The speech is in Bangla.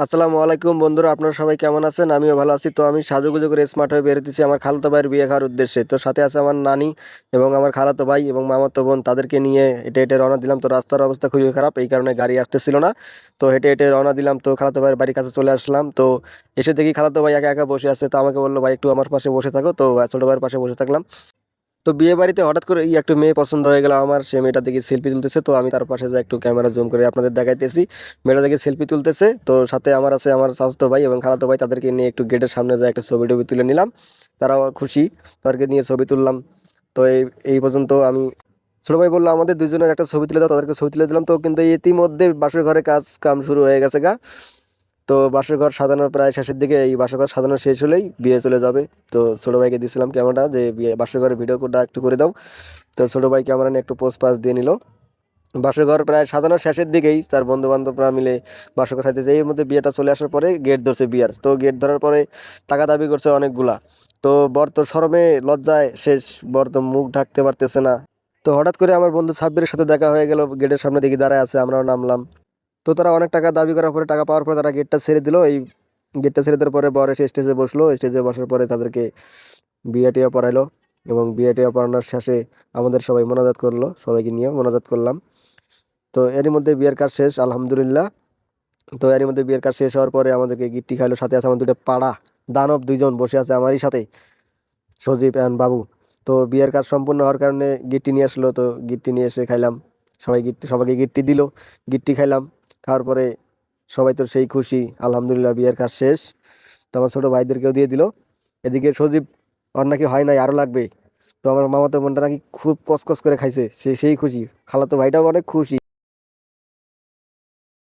আসসালামু আলাইকুম বন্ধুরা, আপনারা সবাই কেমন আছেন? আমিও ভালো আছি। তো আমি সাজুগুজু করে স্মার্ট হয়ে বেরোতেছি আমার খালাতো ভাইয়ের বিয়ে খাওয়ার উদ্দেশ্যে। তো সাথে আছে আমার নানি এবং আমার খালাতো ভাই এবং মামাতো বোন, তাদেরকে নিয়ে হেঁটে হেঁটে রওনা দিলাম। তো রাস্তার অবস্থা খুবই খারাপ, এই কারণে গাড়ি আসতেছিল না। তো হেঁটে হেঁটে রওনা দিলাম, তো খালাতো ভাইয়ের বাড়ির কাছে চলে আসলাম। তো এসে দেখি খালাতো ভাই একা একা বসে আছে। তো আমাকে বললো, ভাই একটু আমার পাশে বসে থাকো। তো ছোটো ভাইয়ের পাশে বসে থাকলাম। তো বিয়ে বাড়িতে হঠাৎ করে একটা মেয়ে পছন্দ হয়ে গেল আমার। সে মেয়েটা দেখি সেলফি তুলতেছে, তো আমি তার পাশে যাই, একটু ক্যামেরা জুম করে আপনাদের দেখাইতেছি। মেয়েটা দেখে সেলফি তুলতেছে, তো সাথে আমার আছে আমার চাচাতো ভাই এবং খালাতো ভাই, তাদেরকে নিয়ে একটু গেটের সামনে যায় একটা ছবি টবি তুলে নিলাম। তারাও খুশি, তাদেরকে নিয়ে ছবি তুললাম। তো এই এই পর্যন্ত আমি, ছোটো ভাই বললো আমাদের দুজনের একটা ছবি তুলে দাও, তাদেরকে ছবি তুলে দিলাম। তো কিন্তু ইতিমধ্যে বাসর ঘরে কাজ কাম শুরু হয়ে গেছে গা। তো বাসর ঘর সাজানোর প্রায় শেষের দিকে, এই বাসর ঘর সাজানো শেষ হলেই বিয়ে চলে যাবে। তো ছোটো ভাইকে দিয়েছিলাম ক্যামেরাটা, যে বিয়ে বাসর ঘরের ভিডিও কোডটা একটু করে দাও। তো ছোটো ভাই ক্যামেরা নিয়ে একটু পোজ পাস দিয়ে নিল। বাসর ঘর প্রায় সাজানোর শেষের দিকেই তার বন্ধু বান্ধবরা মিলে বাসর ঘর সাজাতে, এর মধ্যে বিয়েটা চলে আসার পরে গেট ধরছে বিয়ার। তো গেট ধরার পরে টাকা দাবি করছে অনেকগুলা। তো বর তো শরমে লজ্জায় শেষ, বর তো মুখ ঢাকতে পারতেছে না। তো হঠাৎ করে আমার বন্ধু সাব্বিরের সাথে দেখা হয়ে গেল, গেটের সামনে দিকে দাঁড়ায় আছে, আমরাও নামলাম। তো তারা অনেক টাকা দাবি করার পরে, টাকা পাওয়ার পরে তারা গেটটা ছেড়ে দিল। এই গেটটা ছেড়ে দেওয়ার পরে বর এসে স্টেজে বসলো, স্টেজে বসার পরে তাদেরকে বিয়ে টিয়া পড়াইলো। এবং বিয়ে টিয়া পড়ানোর শেষে আমাদের সবাই মোনাজাত করলো, সবাইকে নিয়ে মোনাজাত করলাম। তো এরই মধ্যে বিয়ের কাজ শেষ, আলহামদুলিল্লাহ। তো এরই মধ্যে বিয়ের কাজ শেষ হওয়ার পরে আমাদেরকে গিট্টি খাইলো। সাথে আছে আমার দুটো পাড়া দানব, দুইজন বসে আছে আমারই সাথে, সজীব অ্যান্ড বাবু। তো বিয়ের কাজ সম্পূর্ণ হওয়ার কারণে গিট্টি নিয়ে আসলো, তো গিট্টি নিয়ে এসে খাইলাম। সবাইকে গিট্টি দিল, গিট্টি খাইলাম। খাওয়ার পরে সবাই তো সেই খুশি, আলহামদুলিল্লাহ বিয়ের কাজ শেষ। তো আমার ছোটো ভাইদেরকেও দিয়ে দিল। এদিকে সজীব, ওর নাকি হয় নাই, আরও লাগবে। তো আমার মামাতো বোনটা নাকি খুব কসকস করে খাইছে, সেই খুশি। খালাতো ভাইটাও অনেক খুশি।